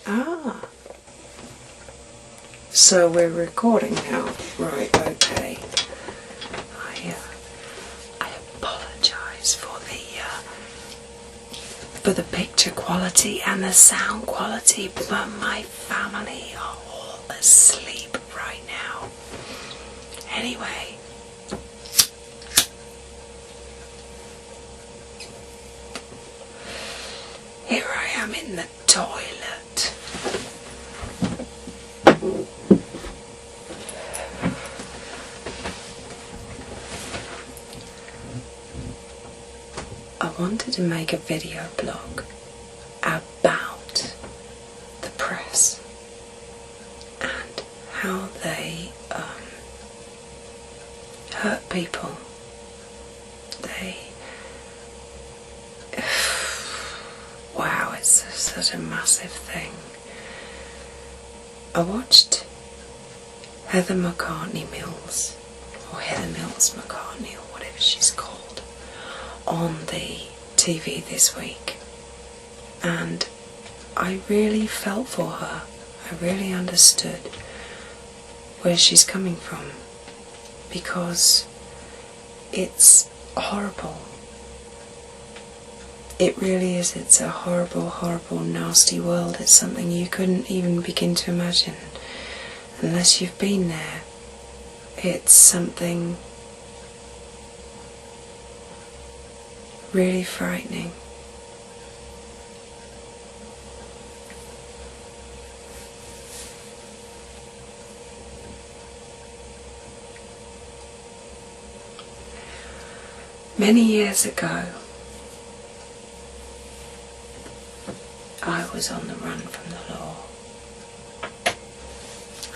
Ah. So we're recording now. Right, okay. I apologise for the picture quality and the sound quality, but my family are all asleep right now. Anyway, here I am in the toilet. I wanted to make a video blog about the press and how they hurt people. Wow, it's such a massive thing. I watched Heather Mills McCartney, or whatever she's called, on the TV this week, and I really felt for her. I really understood where she's coming from, because it's horrible. It really is. It's a horrible, horrible, nasty world. It's something you couldn't even begin to imagine unless you've been there. It's something really frightening. Many years ago, I was on the run from the law,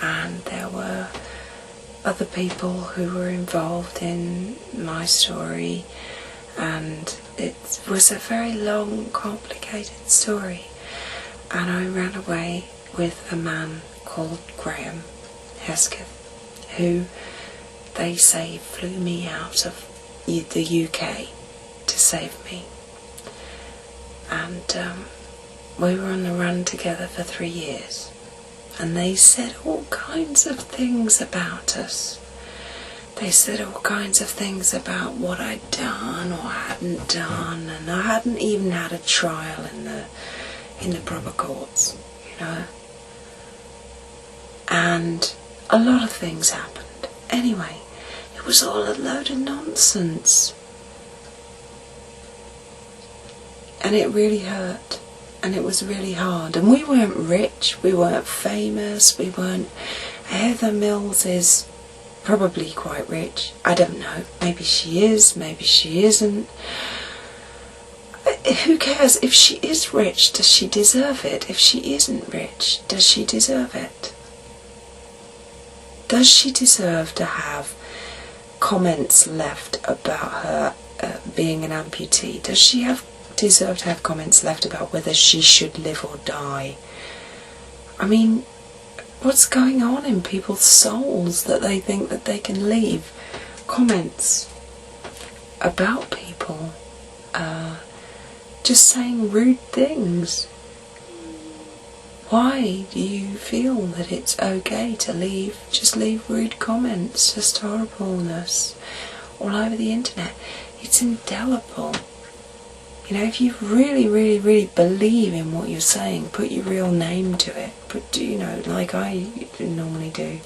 and there were other people who were involved in my story, and it was a very long, complicated story, and I ran away with a man called Graham Hesketh, who they say flew me out of the UK to save me, and we were on the run together for 3 years, and they said all kinds of things about us. They said all kinds of things about what I'd done or hadn't done, and I hadn't even had a trial in the proper courts, you know. And a lot of things happened. Anyway, it was all a load of nonsense. And it really hurt. And it was really hard. And we weren't rich, we weren't famous, we weren't... Heather Mills is probably quite rich. I don't know. Maybe she is, maybe she isn't. Who cares? If she is rich, does she deserve it? If she isn't rich, does she deserve it? Does she deserve to have comments left about her being an amputee? Does she deserve to have comments left about whether she should live or die? I mean, what's going on in people's souls that they think that they can leave comments about people just saying rude things? Why do you feel that it's okay to just leave rude comments, just horribleness all over the internet? It's indelible. You know, if you really, really, really believe in what you're saying, put your real name to it. But, you know, like I normally do.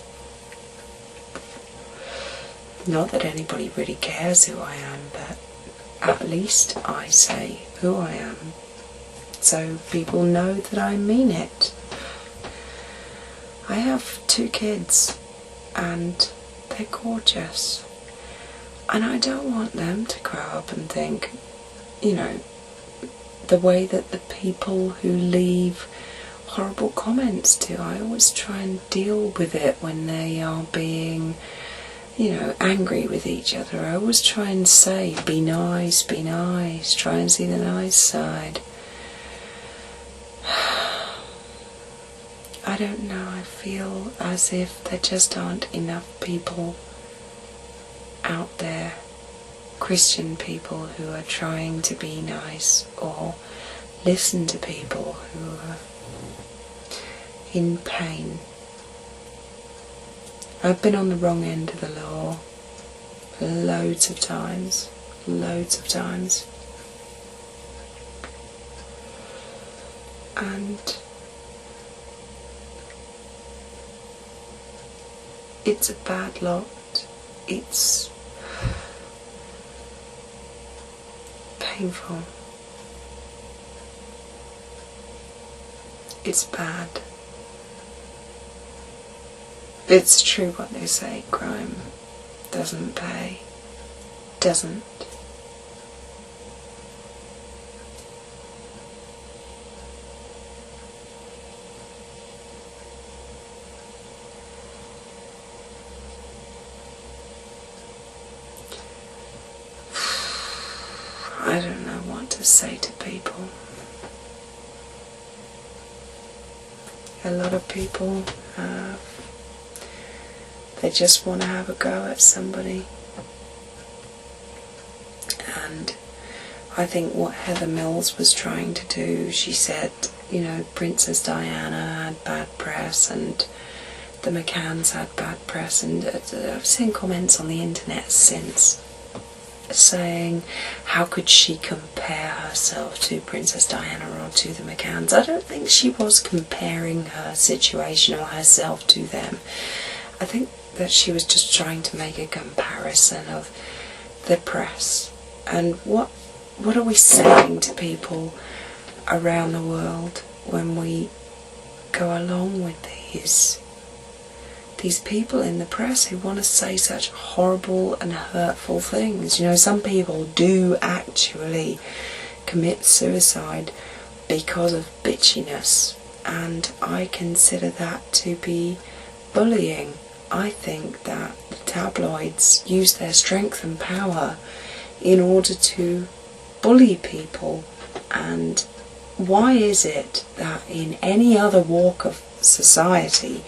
Not that anybody really cares who I am, but at least I say who I am, so people know that I mean it. I have 2 kids, and they're gorgeous. And I don't want them to grow up and think, you know, the way that the people who leave horrible comments do. I always try and deal with it when they are being, you know, angry with each other. I always try and say, be nice, try and see the nice side. I don't know, I feel as if there just aren't enough people out there, Christian people, who are trying to be nice or listen to people who are in pain. I've been on the wrong end of the law loads of times. And it's a bad lot. It's painful. It's bad. It's true what they say, crime doesn't pay. Doesn't. I don't know what to say to people. A lot of people, they just want to have a go at somebody. And I think what Heather Mills was trying to do, she said, you know, Princess Diana had bad press and the McCanns had bad press, and I've seen comments on the internet since saying, how could she compare herself to Princess Diana or to the McCanns? I don't think she was comparing her situation or herself to them. I think that she was just trying to make a comparison of the press. And what are we saying to people around the world when we go along with these people in the press who want to say such horrible and hurtful things? You know, some people do actually commit suicide because of bitchiness, and I consider that to be bullying. I think that the tabloids use their strength and power in order to bully people. And why is it that in any other walk of society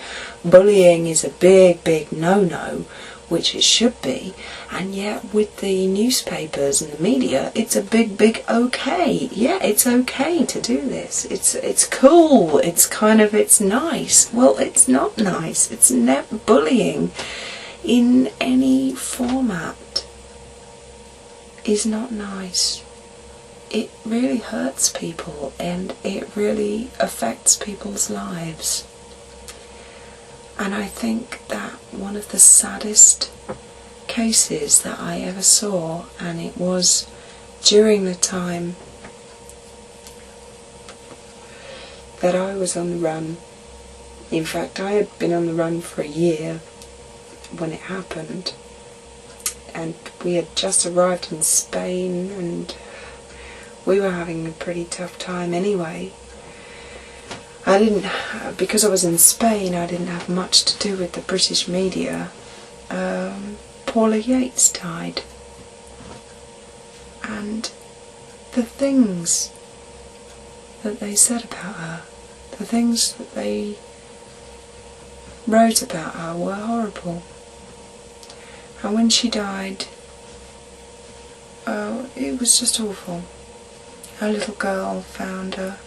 bullying is a big no-no, which it should be, and yet with the newspapers and the media it's a big okay? Yeah, it's okay to do this, it's cool, it's nice. Well, it's not nice. It's never bullying in any format is not nice. It really hurts people and it really affects people's lives. And I think that one of the saddest cases that I ever saw, and it was during the time that I was on the run. In fact, I had been on the run for a year when it happened, and we had just arrived in Spain and we were having a pretty tough time anyway. Because I was in Spain, I didn't have much to do with the British media. Paula Yates died. And the things that they said about her, the things that they wrote about her were horrible. And when she died, it was just awful. A little girl found her.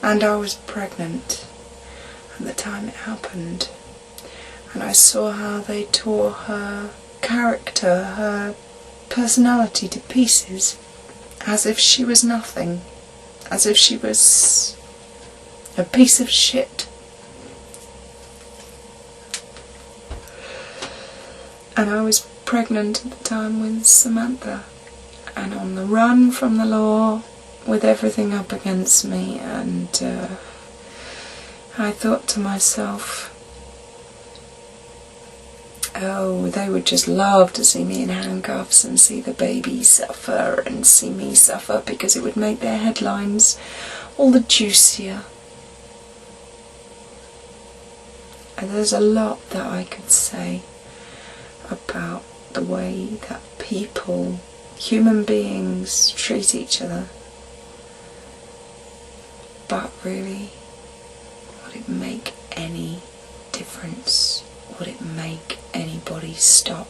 And I was pregnant at the time it happened, and I saw how they tore her character, her personality to pieces, as if she was nothing, as if she was a piece of shit. And I was pregnant at the time with Samantha, and on the run from the law, with everything up against me, and I thought to myself, oh, they would just love to see me in handcuffs and see the baby suffer and see me suffer, because it would make their headlines all the juicier. And there's a lot that I could say about the way that people, human beings, treat each other. But really, would it make any difference? Would it make anybody stop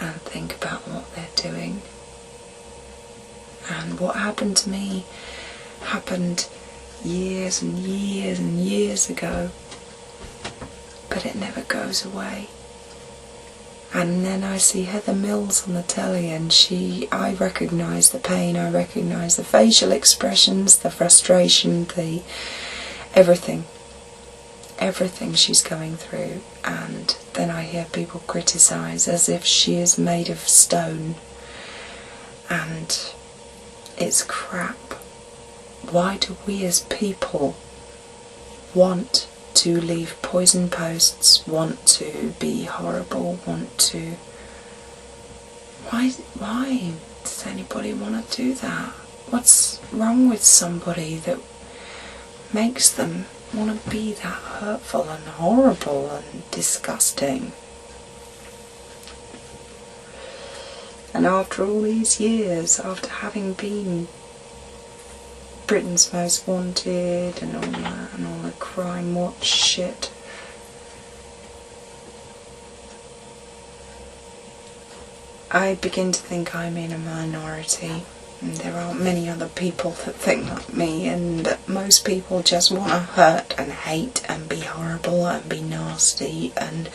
and think about what they're doing? And what happened to me happened years and years and years ago, but it never goes away. And then I see Heather Mills on the telly, and I recognise the pain, I recognise the facial expressions, the frustration, the everything she's going through. And then I hear people criticise as if she is made of stone, and it's crap. Why do we as people want to leave poison posts, want to be horrible, want to... Why does anybody want to do that? What's wrong with somebody that makes them want to be that hurtful and horrible and disgusting? And after all these years, after having been Britain's Most Wanted and all that, and all the Crime Watch shit, I begin to think I'm in a minority, and there aren't many other people that think like me, and that most people just want to hurt and hate and be horrible and be nasty and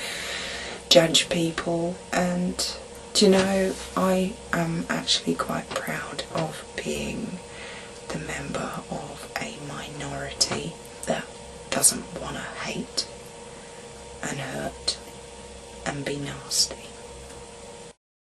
judge people. And do you know, I am actually quite proud of being